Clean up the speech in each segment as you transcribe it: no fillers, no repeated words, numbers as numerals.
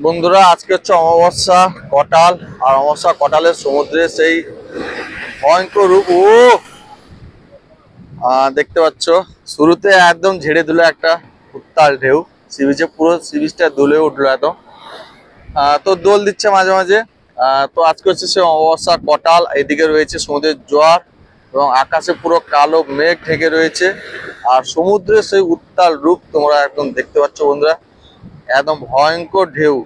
বন্ধুরা, আজকে হচ্ছে অমাবস্যা কটাল। আর অমাবস্যা কটালের সমুদ্রে সেই ভয়ঙ্কর রূপ দেখতে পাচ্ছ। শুরুতে একদম ঝেড়ে ধুলে একটা উত্তাল ঢেউ, সি বিচে পুরো সি বিচটা দুলে উঠলো একদম। তো দোল দিচ্ছে মাঝে মাঝে। তো আজকে হচ্ছে সে অমাবস্যা কটাল, এদিকে রয়েছে সমুদ্রের জোয়ার এবং আকাশে পুরো কালো মেঘ ঢেকে রয়েছে। আর সমুদ্রের সেই উত্তাল রূপ তোমরা একদম দেখতে পাচ্ছ বন্ধুরা, একদম ভয়ঙ্কর ঢেউ।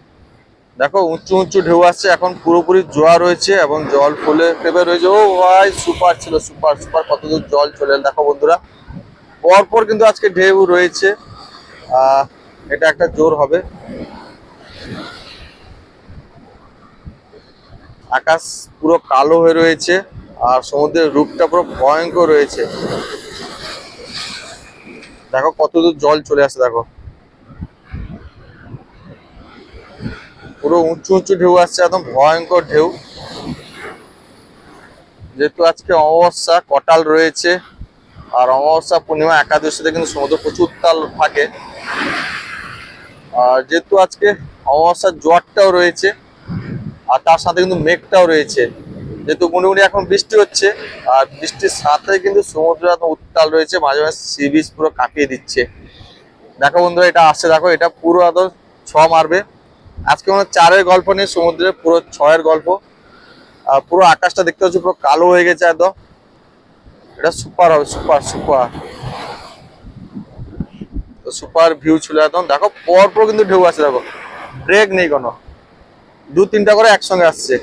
দেখো উঁচু উঁচু ঢেউ আসছে, এখন পুরোপুরি জোয়ার রয়েছে এবং জল ফুলে ফেপে রয়েছে। ও ভাই, সুপার ছিল, সুপার সুপার, কতদূর জল চলে এলো দেখো বন্ধুরা। পরপর কিন্তু আজকে ঢেউ রয়েছে। এটা একটা জোর হবে। আকাশ পুরো কালো হয়ে রয়েছে আর সমুদ্রের রূপটা পুরো ভয়ঙ্কর রয়েছে। দেখো কতদূর জল চলে আসে, দেখো পুরো উঁচু উঁচু ঢেউ আসছে, একদম ভয়ঙ্কর ঢেউ। যেহেতু আজকে অমাবস্যা কটাল রয়েছে, আর অমাবস্যা পূর্ণিমা একাদশীতে কিন্তু সমুদ্র প্রচুর উত্তাল থাকে। আর যেহেতু আজকে অমাবস্যার জোয়ারটাও রয়েছে, আর তার সাথে কিন্তু মেঘটাও রয়েছে। যেহেতু মোটামুটি এখন বৃষ্টি হচ্ছে, আর বৃষ্টির সাথে কিন্তু সমুদ্র এত উত্তাল রয়েছে, মাঝে মাঝে সি বিচ পুরো কাঁপিয়ে দিচ্ছে। দেখো বন্ধুরা, এটা আসছে, দেখো এটা পুরো একদম ছ মারবে। আজকে মনে হয় চারের গল্প নেই, সমুদ্রে পুরো ছয়ের গল্প। আর পুরো আকাশটা দেখতে পাচ্ছি পুরো কালো হয়ে গেছে একদম। এটা সুপার হবে, সুপার সুপার সুপার ভিউ ছিল একদম। দেখো পরপর কিন্তু ঢেউ আছে, দেখো ব্রেক নেই কোনো, দু তিনটা করে একসঙ্গে আসছে।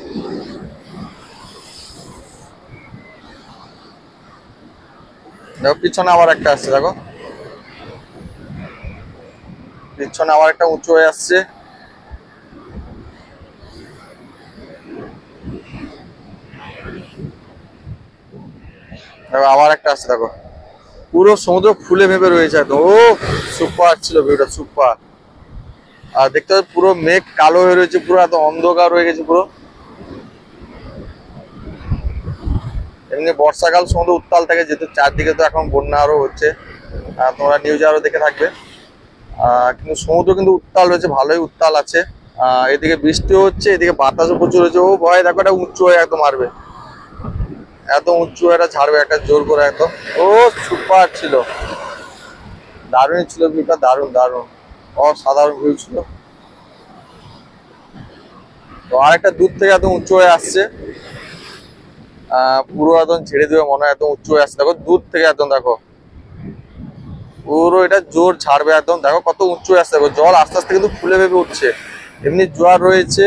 দেখো পিছনে আবার একটা আসছে, দেখো পিছনে আবার একটা উঁচু হয়ে আসছে। দেখো আবার একটা আসছে, দেখো পুরো সমুদ্র ফুলে ভেবে রয়েছে একদম। ও সুপার ছিল ভিউটা, সুপার। আর দেখতে পাচ্ছি পুরো মেঘ কালো হয়ে রয়েছে, পুরো এত অন্ধকার হয়ে গেছে পুরো। এমনি বর্ষাকাল সমুদ্র উত্তাল থাকে, যেহেতু চারদিকে তো এখন বন্যা আরো হচ্ছে, তোমরা নিউজে আরো দেখে থাকবে। কিন্তু সমুদ্র কিন্তু উত্তাল রয়েছে, ভালোই উত্তাল আছে। এদিকে বৃষ্টিও হচ্ছে, এদিকে বাতাসও প্রচুর হচ্ছে। ও ভয়, দেখো এটা উঁচু হয়ে একদম মারবে, এত উঁচু এটা ছাড়বে একটা জোর করে একদম। ও সুপার ছিল, দারুণ ছিল ভিউটা, দারুণ দারুণ, অসাধারণ ভিউ ছিল। তো আরেকটা দূর থেকে একদম উঁচু হয়ে আসছে। পুরো একদম ছেড়ে দেবে মনে হয়, একদম উঁচু হয়ে আসছে, দেখো দূর থেকে একদম, দেখো পুরো এটা জোর ছাড়বে একদম। দেখো কত উঁচু হয়ে আসছে, দেখো জল আস্তে আস্তে কিন্তু ফুলে ভেবে উঠছে, এমনি জোয়ার রয়েছে।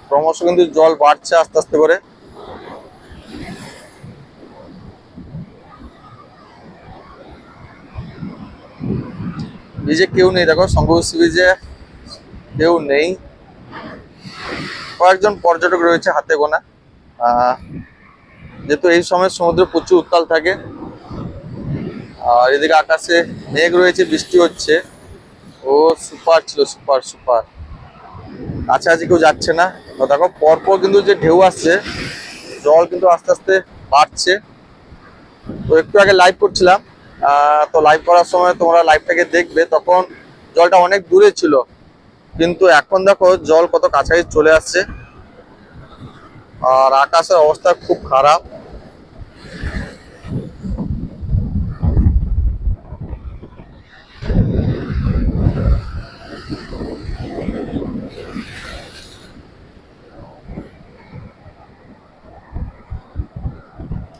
ক্রমশ কিন্তু জল বাড়ছে আস্তে আস্তে করে। বিচে কেউ নেই, দেখো শঙ্কর সি বিচে কেউ নেই, কয়েকজন পর্যটক রয়েছে হাতে গোনা। আহ যেহেতু এই সময় সমুদ্রে প্রচুর উত্তাল থাকে। আর এদিকে আকাশে মেঘ রয়েছে, বৃষ্টি হচ্ছে। ও সুপার ছিল, সুপার সুপার। কাছাকাছি কেউ যাচ্ছে না। তো দেখো পরপর কিন্তু যে ঢেউ আসছে, জল কিন্তু আস্তে আস্তে বাড়ছে। তো একটু আগে লাইভ করছিলাম, তো লাইভ করার সময় তোমরা লাইভটাকে দেখবে, তখন জলটা অনেক দূরে ছিল, কিন্তু এখন দেখো জল কত কাছাকাছি চলে আসছে। আর আকাশের অবস্থা খুব খারাপ।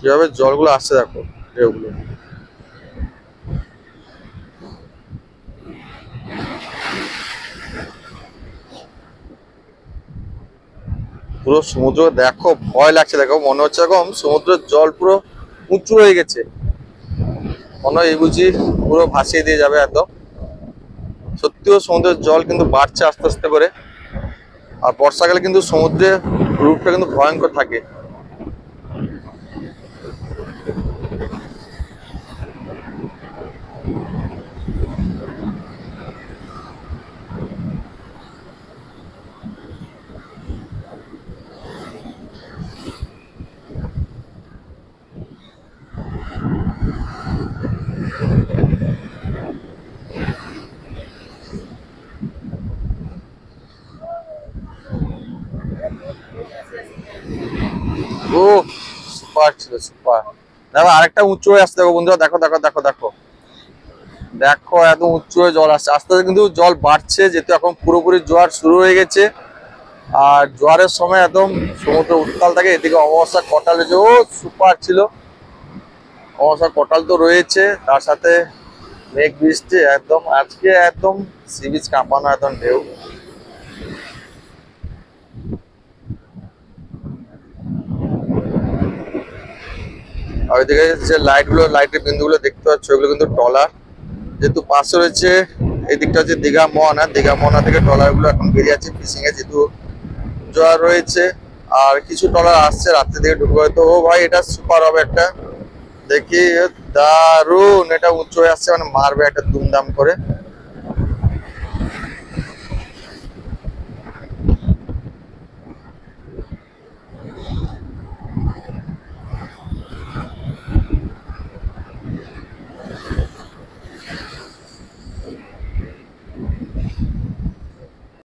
কিভাবে জলগুলো আসছে দেখো, ঢেউগুলো। পুরো সমুদ্র দেখো, ভয় লাগছে, দেখো মনে হচ্ছে এরকম সমুদ্রের জল পুরো উঁচু হয়ে গেছে, মনে হয় এই বুঝি পুরো ভাসিয়ে দিয়ে যাবে একদম। সত্যিও সমুদ্রের জল কিন্তু বাড়ছে আস্তে আস্তে করে। আর বর্ষাকালে কিন্তু সমুদ্রের রূপটা কিন্তু ভয়ঙ্কর থাকে। সুপার ছিল, সুপার। দেখো আরেকটা উঁচু হয়ে আসছে, দেখো বন্ধুরা, দেখো দেখো দেখো দেখো দেখো একদম উঁচু হয়ে জল আসছে, আস্তে আস্তে কিন্তু জল বাড়ছে, যেহেতু এখন পুরোপুরি জোয়ার শুরু হয়ে গেছে। আর জোয়ারের সময় একদম সমুদ্র উত্তাল থাকে। এদিকে অমাবস্যা কটাল, যে ও সুপার ছিল, অমাবস্যা কটাল তো রয়েছে, তার সাথে মেঘ বৃষ্টি, একদম আজকে একদম সি বিচ কাঁপানো, একদম ঢেউ। আর ওইদিকে যে লাইটের বিন্দুগুলো দেখতে পাচ্ছ, ওগুলো কিন্তু ট্রলার। যেহেতু পাশে রয়েছে এই দিকটা হচ্ছে দীঘা মোহনা, দীঘা মোহনা থেকে ট্রলার গুলো এখন বেরিয়ে আছে ফিশিং এ, যেহেতু জোয়ার রয়েছে। আর কিছু ট্রলার আসছে রাত্রে দিকে ঢুকবে হয়তো। ও ভাই, এটা সুপার হবে একটা, দেখি দারুন, এটা উঁচু হয়ে আসছে, মানে মারবে একটা দুমদাম করে।